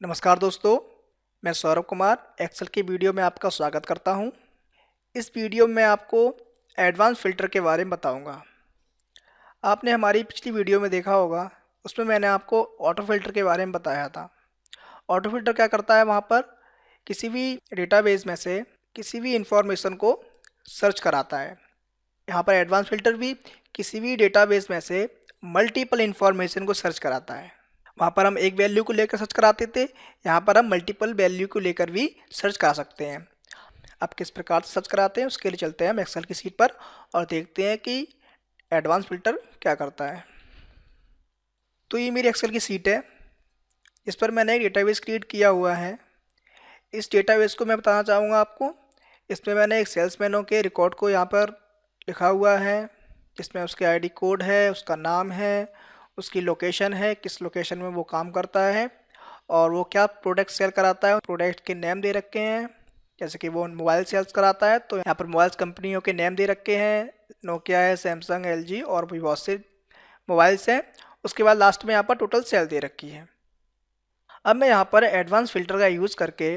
नमस्कार दोस्तों, मैं सौरभ कुमार एक्सेल की वीडियो में आपका स्वागत करता हूं। इस वीडियो में आपको एडवांस फ़िल्टर के बारे में बताऊंगा। आपने हमारी पिछली वीडियो में देखा होगा, उसमें मैंने आपको ऑटो फ़िल्टर के बारे में बताया था। ऑटो फ़िल्टर क्या करता है, वहां पर किसी भी डेटाबेस में से किसी भी इंफॉर्मेशन को सर्च कराता है। यहाँ पर एडवांस फ़िल्टर भी किसी भी डेटाबेस में से मल्टीपल इंफॉर्मेशन को सर्च कराता है। वहाँ पर हम एक वैल्यू को लेकर सर्च कराते थे, यहाँ पर हम मल्टीपल वैल्यू को लेकर भी सर्च करा सकते हैं। अब किस प्रकार से सर्च कराते हैं उसके लिए चलते हैं हम एक्सेल की सीट पर और देखते हैं कि एडवांस फ़िल्टर क्या करता है। तो ये मेरी एक्सेल की सीट है, इस पर मैंने एक डेटाबेस क्रिएट किया हुआ है। इस डेटाबेस को मैं बताना चाहूँगा आपको। इसमें मैंने एक सेल्समैनों के रिकॉर्ड को यहाँ पर लिखा हुआ है, जिसमें उसके आईडी कोड है, उसका नाम है, उसकी लोकेशन है, किस लोकेशन में वो काम करता है और वो क्या प्रोडक्ट सेल कराता है। प्रोडक्ट के नेम दे रखे हैं, जैसे कि वो मोबाइल सेल्स कराता है तो यहाँ पर मोबाइल्स कंपनियों के नेम दे रखे हैं। नोकिया है, सैमसंग, एलजी और भी बहुत से मोबाइल्स हैं। उसके बाद लास्ट में यहाँ पर टोटल सेल दे रखी है। अब मैं यहाँ पर एडवांस फ़िल्टर का यूज़ करके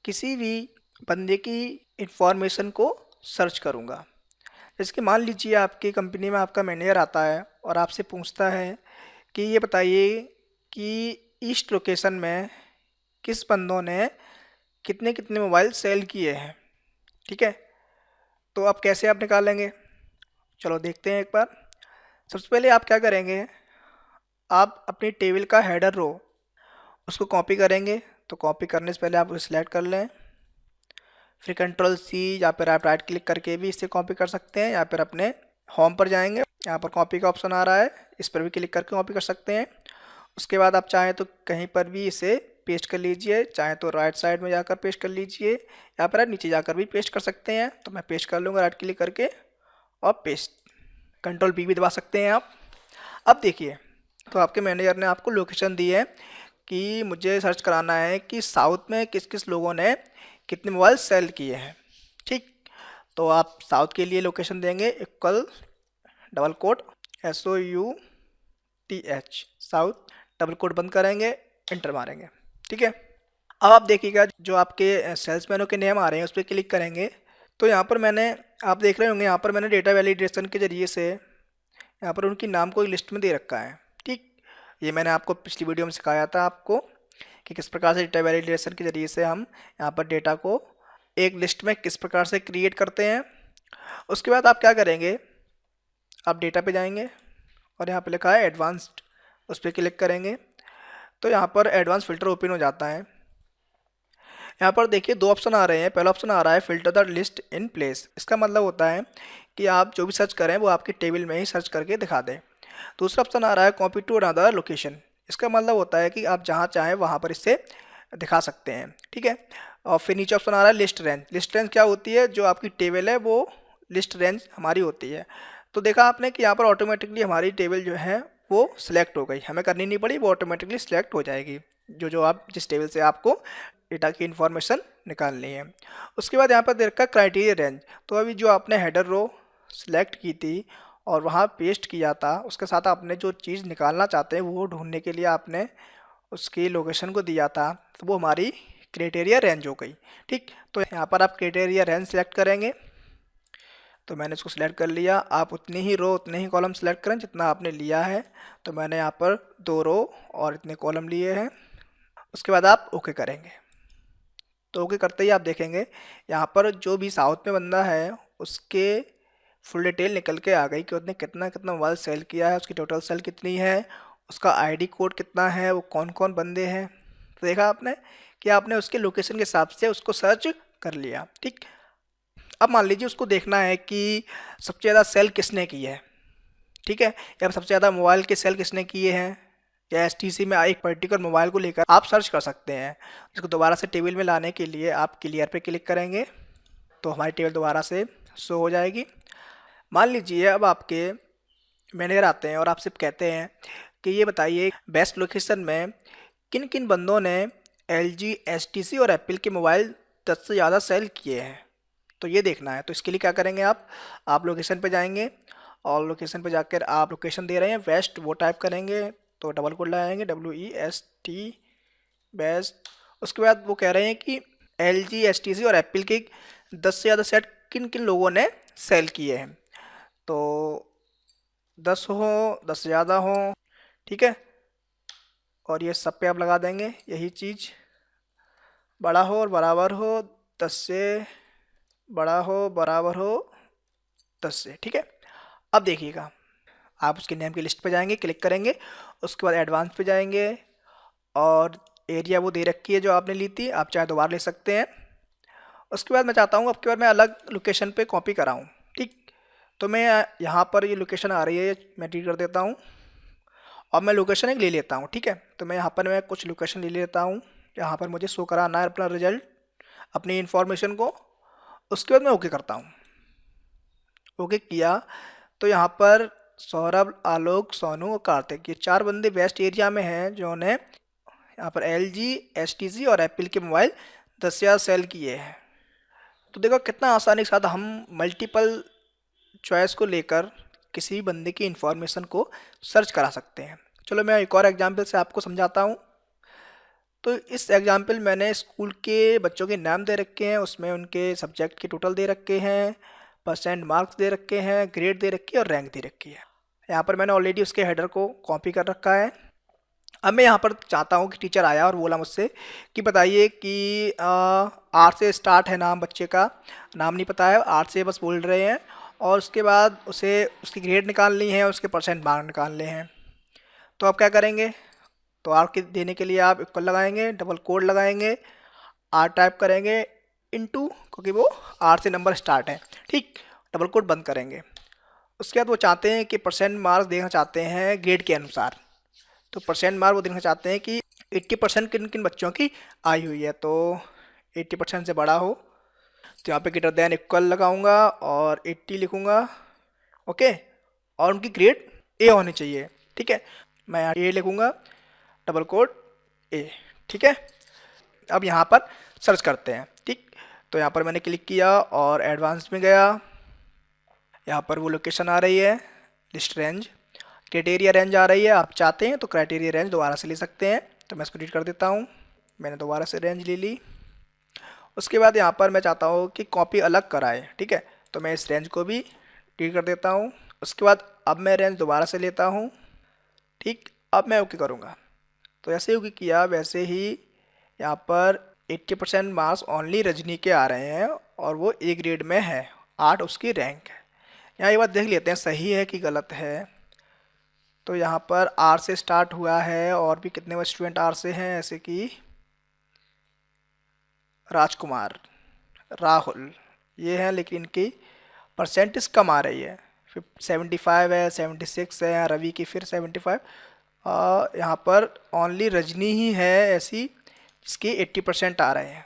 किसी भी बंदे की इंफॉर्मेशन को सर्च करूँगा। जैसे कि मान लीजिए आपकी कंपनी में आपका मैनेजर आता है और आपसे पूछता है कि ये बताइए कि ईस्ट लोकेशन में किस बंदों ने कितने कितने मोबाइल सेल किए हैं। ठीक है, तो आप कैसे आप निकालेंगे, चलो देखते हैं एक बार। सबसे पहले आप क्या करेंगे, आप अपनी टेबल का हेडर रो उसको कॉपी करेंगे। तो कॉपी करने से पहले आप उसे सिलेक्ट कर लें, फिर कंट्रोल सी या फिर आप राइट क्लिक करके भी इसे कॉपी कर सकते हैं, या फिर अपने होम पर जाएंगे, यहाँ पर कॉपी का ऑप्शन आ रहा है, इस पर भी क्लिक करके कॉपी कर सकते हैं। उसके बाद आप चाहें तो कहीं पर भी इसे पेस्ट कर लीजिए, चाहे तो राइट साइड में जाकर पेस्ट कर लीजिए या फिर आप नीचे जाकर भी पेस्ट कर सकते हैं। तो मैं पेस्ट कर लूँगा राइट क्लिक करके और पेस्ट। कंट्रोल पी भी दबा सकते हैं आप। अब देखिए, तो आपके मैनेजर ने आपको लोकेशन दी है कि मुझे सर्च कराना है कि साउथ में किस किस लोगों ने कितने मोबाइल सेल किए हैं। ठीक, तो आप साउथ के लिए लोकेशन देंगे equal double quote SOUTH south, double quote बंद करेंगे, इंटर मारेंगे। ठीक है, अब आप देखिएगा जो आपके सेल्समैनों के नेम आ रहे हैं उस पर क्लिक करेंगे तो यहाँ पर मैंने, आप देख रहे होंगे यहाँ पर मैंने डेटा वैलिडेशन के जरिए से यहाँ पर उनकी नाम को एक लिस्ट में दे रखा है। ठीक, ये मैंने आपको पिछली वीडियो में सिखाया था आपको कि किस प्रकार से डेटा वैलिडेशन के जरिए से हम यहाँ पर डेटा को एक लिस्ट में किस प्रकार से क्रिएट करते हैं। उसके बाद आप क्या करेंगे, आप डेटा पे जाएंगे और यहाँ पे लिखा है एडवांस्ड, उस पर क्लिक करेंगे तो यहाँ पर एडवांस फ़िल्टर ओपन हो जाता है। यहाँ पर देखिए दो ऑप्शन आ रहे हैं। पहला ऑप्शन आ रहा है filter the list in place, इसका मतलब होता है कि आप जो भी सर्च करें वो आपकी टेबल में ही सर्च करके दिखा दें। दूसरा ऑप्शन आ रहा है कॉपी टू अनदर लोकेशन, इसका मतलब होता है कि आप जहाँ चाहें वहाँ पर इससे दिखा सकते हैं। ठीक है, और फिर नीचे ऑप्शन आ रहा है लिस्ट रेंज। लिस्ट रेंज क्या होती है, जो आपकी टेबल है वो लिस्ट रेंज हमारी होती है। तो देखा आपने कि यहाँ पर ऑटोमेटिकली हमारी टेबल जो है वो सिलेक्ट हो गई, हमें करनी नहीं पड़ी, वो ऑटोमेटिकली सिलेक्ट हो जाएगी जो जो आप जिस टेबल से आपको डेटा की इन्फॉर्मेशन निकालनी है। उसके बाद यहाँ पर दे रखा क्राइटेरिया रेंज। तो अभी जो आपने हेडर रो सिलेक्ट की थी और वहाँ पेस्ट किया था, उसके साथ आपने जो चीज़ निकालना चाहते हैं वो ढूंढने के लिए आपने उसकी लोकेशन को दिया था, तो वो हमारी क्राइटेरिया रेंज हो गई। ठीक, तो यहाँ पर आप क्राइटेरिया रेंज सेलेक्ट करेंगे। तो मैंने इसको सिलेक्ट कर लिया। आप उतनी ही रो उतने ही कॉलम सेलेक्ट करें जितना आपने लिया है। तो मैंने यहाँ पर 2 रो और इतने कॉलम लिए हैं। उसके बाद आप ओके करेंगे। तो ओके करते ही आप देखेंगे यहाँ पर जो भी साउथ में बंदा है उसके फुल डिटेल निकल के आ गई कि उसने कितना कितना मोबाइल सेल किया है, उसकी टोटल सेल कितनी है, उसका आईडी कोड कितना है, वो कौन कौन बंदे हैं। तो देखा आपने कि आपने उसके लोकेशन के हिसाब से उसको सर्च कर लिया। ठीक, अब मान लीजिए उसको देखना है कि सबसे ज़्यादा सेल किसने की है। ठीक है, या सबसे ज़्यादा मोबाइल के सेल किसने किए हैं, या एसटीसी में एक पर्टिकुलर मोबाइल को लेकर आप सर्च कर सकते हैं। इसको दोबारा से टेबल में लाने के लिए आप क्लियर पे क्लिक करेंगे तो हमारी टेबल दोबारा से शो हो जाएगी। मान लीजिए अब आपके मैनेजर आते हैं और आपसे कहते हैं कि ये बताइए बेस्ट लोकेशन में किन किन बंदों ने LG, STC और एप्पल के मोबाइल 10 से ज़्यादा सेल किए हैं। तो ये देखना है, तो इसके लिए क्या करेंगे, आप लोकेशन पे जाएंगे और लोकेशन पे जाकर आप लोकेशन दे रहे हैं वेस्ट, वो टाइप करेंगे तो डबल कोड लगाएंगे WEST बेस्ट। उसके बाद वो कह रहे हैं कि LG, HTC और एप्पल के 10 से ज़्यादा सेट किन किन लोगों ने सेल किए हैं। तो 10 हो, 10 से ज़्यादा हो, ठीक है। और ये सब पे आप लगा देंगे यही चीज़, बड़ा हो और बराबर हो 10 से, बड़ा हो बराबर हो 10 से, ठीक है। अब देखिएगा, आप उसके नेम की लिस्ट पे जाएंगे, क्लिक करेंगे, उसके बाद एडवांस पे जाएंगे और एरिया वो दे रखी है जो आपने ली थी, आप चाहे दोबारा ले सकते हैं। उसके बाद मैं चाहता हूँ अब की बार मैं अलग लोकेशन पे कॉपी कराऊँ, ठीक। तो मैं यहाँ पर ये लोकेशन आ रही है, मैं डिलीट कर देता हूँ और मैं लोकेशन एक ले लेता हूँ, ठीक है। तो मैं यहाँ पर मैं कुछ लोकेशन ले लेता हूँ, यहाँ पर मुझे शो कराना है अपना रिजल्ट, अपनी इन्फॉर्मेशन को। उसके बाद मैं ओके करता हूँ। ओके किया तो यहाँ पर सौरभ, आलोक, सोनू और कार्तिक, ये 4 बंदे वेस्ट एरिया में हैं जो ने यहाँ पर LG, HTC और एप्पल के मोबाइल 10,000 सेल किए हैं। तो देखो कितना आसानी के साथ हम मल्टीपल चॉइस को लेकर किसी भी बंदे की इंफॉर्मेशन को सर्च करा सकते हैं। चलो मैं एक और एग्जांपल से आपको समझाता हूँ। तो इस एग्जांपल मैंने स्कूल के बच्चों के नाम दे रखे हैं, उसमें उनके सब्जेक्ट के टोटल दे रखे हैं, परसेंट मार्क्स दे रखे हैं, ग्रेड दे रखी है और रैंक दे रखी है। यहाँ पर मैंने ऑलरेडी उसके हेडर को कॉपी कर रखा है। अब मैं यहाँ पर चाहता हूँ कि टीचर आया और बोला मुझसे कि बताइए कि R से स्टार्ट है नाम, बच्चे का नाम नहीं पता है, R से बस बोल रहे हैं, और उसके बाद उसे उसकी ग्रेड निकालनी है, उसके परसेंट मार्क निकालने हैं। तो आप क्या करेंगे, तो R के देने के लिए आप इक्वल लगाएंगे, डबल कोड लगाएंगे, R टाइप करेंगे इनटू, क्योंकि वो R से नंबर स्टार्ट है, ठीक। डबल कोड बंद करेंगे। उसके बाद वो चाहते हैं कि परसेंट मार्क्स देखना चाहते हैं ग्रेड के अनुसार। तो परसेंट मार्क वो देखना चाहते हैं कि 80% किन किन बच्चों की आई हुई है, तो 80% से बड़ा हो। तो यहाँ पे ग्रेटर देन इक्वल लगाऊंगा और 80 लिखूंगा, ओके। और उनकी ग्रेड A होनी चाहिए, ठीक है। मैं यहाँ A लिखूंगा, डबल कोड A, ठीक है। अब यहाँ पर सर्च करते हैं, ठीक। तो यहाँ पर मैंने क्लिक किया और एडवांस में गया, यहाँ पर वो लोकेशन आ रही है, लिस्ट रेंज, क्राइटेरिया रेंज आ रही है। आप चाहते हैं तो क्राइटेरिया रेंज दोबारा से ले सकते हैं, तो मैं इसको डिलीट कर देता हूँ। मैंने दोबारा से रेंज ले ली। उसके बाद यहाँ पर मैं चाहता हूँ कि कॉपी अलग कराए, ठीक है। तो मैं इस रेंज को भी डिलीट कर देता हूँ। उसके बाद अब मैं रेंज दोबारा से लेता हूँ, ठीक। अब मैं ओके करूँगा। तो ऐसे ओके किया वैसे ही यहाँ पर 80% मार्क्स ओनली रजनी के आ रहे हैं और वो A ग्रेड में है, 8 उसकी रैंक है। यहाँ ये बात देख लेते हैं सही है कि गलत है। तो यहाँ पर R से स्टार्ट हुआ है और भी कितने स्टूडेंट R से हैं, ऐसे कि राजकुमार, राहुल, ये हैं, लेकिन इनकी परसेंटेज कम आ रही है, 75 है, 76 है, रवि की फिर 75। यहाँ पर ओनली रजनी ही है ऐसी जिसकी 80% आ रहे हैं।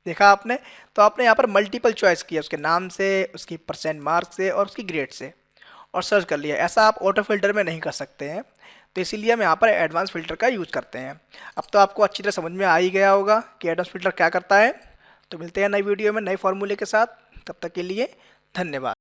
देखा आपने, तो आपने यहाँ पर मल्टीपल चॉइस किया उसके नाम से, उसकी परसेंट मार्क से और उसकी ग्रेड से, और सर्च कर लिया। ऐसा आप ऑटो फिल्टर में नहीं कर सकते हैं, तो इसीलिए हम यहाँ पर एडवांस फिल्टर का यूज़ करते हैं। अब तो आपको अच्छी तरह समझ में आ ही गया होगा कि एडवांस फिल्टर क्या करता है। तो मिलते हैं नई वीडियो में नए फॉर्मूले के साथ, तब तक के लिए धन्यवाद।